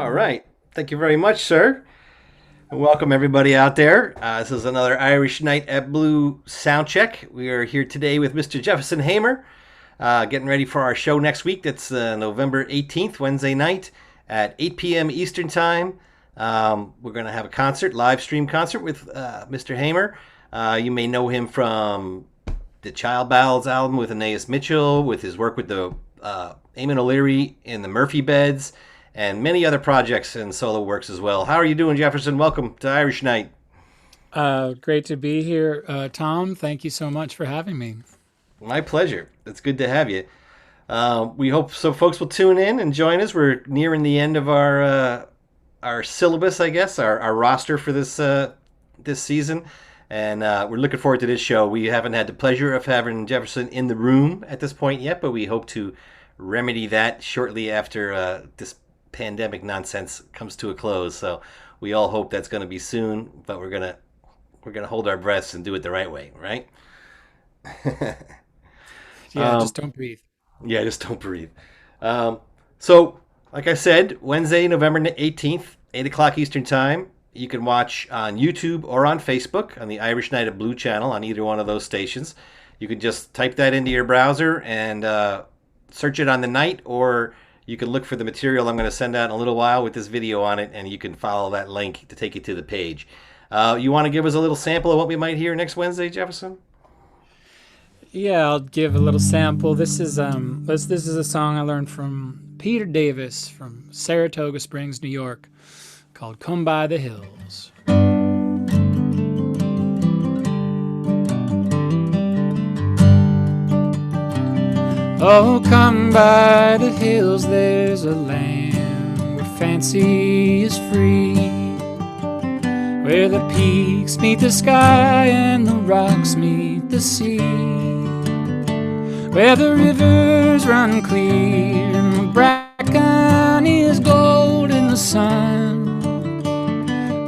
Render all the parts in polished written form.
All right. Thank you very much, sir. And welcome everybody out there. This is another Irish Night at Blue Soundcheck. We are here today with Mr. Jefferson Hamer, getting ready for our show next week. That's November 18th, Wednesday night at 8 p.m. Eastern Time. We're going to have a concert, live stream concert with Mr. Hamer. You may know him from the Child Ballads album with Anais Mitchell, with his work with the Eamon O'Leary in the Murphy Beds, and many other projects and solo works as well. How are you doing, Jefferson? Welcome to Irish Night. Great to be here, Tom. Thank you so much for having me. My pleasure. It's good to have you. We hope so folks will tune in and join us. We're nearing the end of our syllabus, I guess, our roster for this season. And we're looking forward to this show. We haven't had the pleasure of having Jefferson in the room at this point yet, but we hope to remedy that shortly after this pandemic nonsense comes to a close. So we all hope that's going to be soon, but we're gonna hold our breaths and do it the right way, right? Yeah, just don't breathe. Yeah, just don't breathe. So, like I said, Wednesday, November 18th, 8 o'clock Eastern Time. You can watch on YouTube or on Facebook on the Irish Night of Blue channel on either one of those stations. You can just type that into your browser and search it on the night, or you can look for the material I'm going to send out in a little while with this video on it, and you can follow that link to take you to the page. You want to give us a little sample of what we might hear next Wednesday, Jefferson? Yeah, I'll give a little sample. This is a song I learned from Peter Davis from Saratoga Springs, New York, called "Come by the Hills." Oh, come by the hills, there's a land where fancy is free, where the peaks meet the sky and the rocks meet the sea, where the rivers run clear and the bracken is gold in the sun.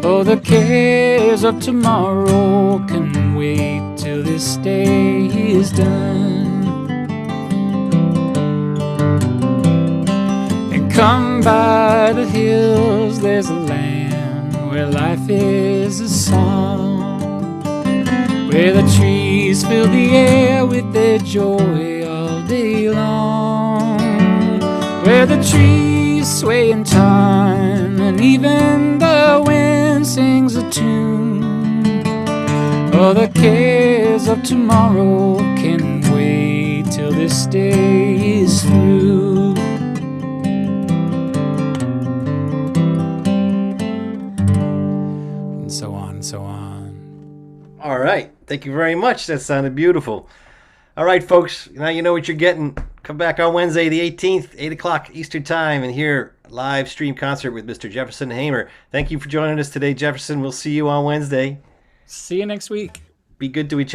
Oh, the cares of tomorrow can wait till this day is done. Come by the hills, there's a land where life is a song, where the trees fill the air with their joy all day long, where the trees sway in time and even the wind sings a tune. Oh, the cares of tomorrow can wait till this day is through. All right. Thank you very much. That sounded beautiful. All right, folks. Now you know what you're getting. Come back on Wednesday, the 18th, 8 o'clock Eastern Time, and hear a live stream concert with Mr. Jefferson Hamer. Thank you for joining us today, Jefferson. We'll see you on Wednesday. See you next week. Be good to each other.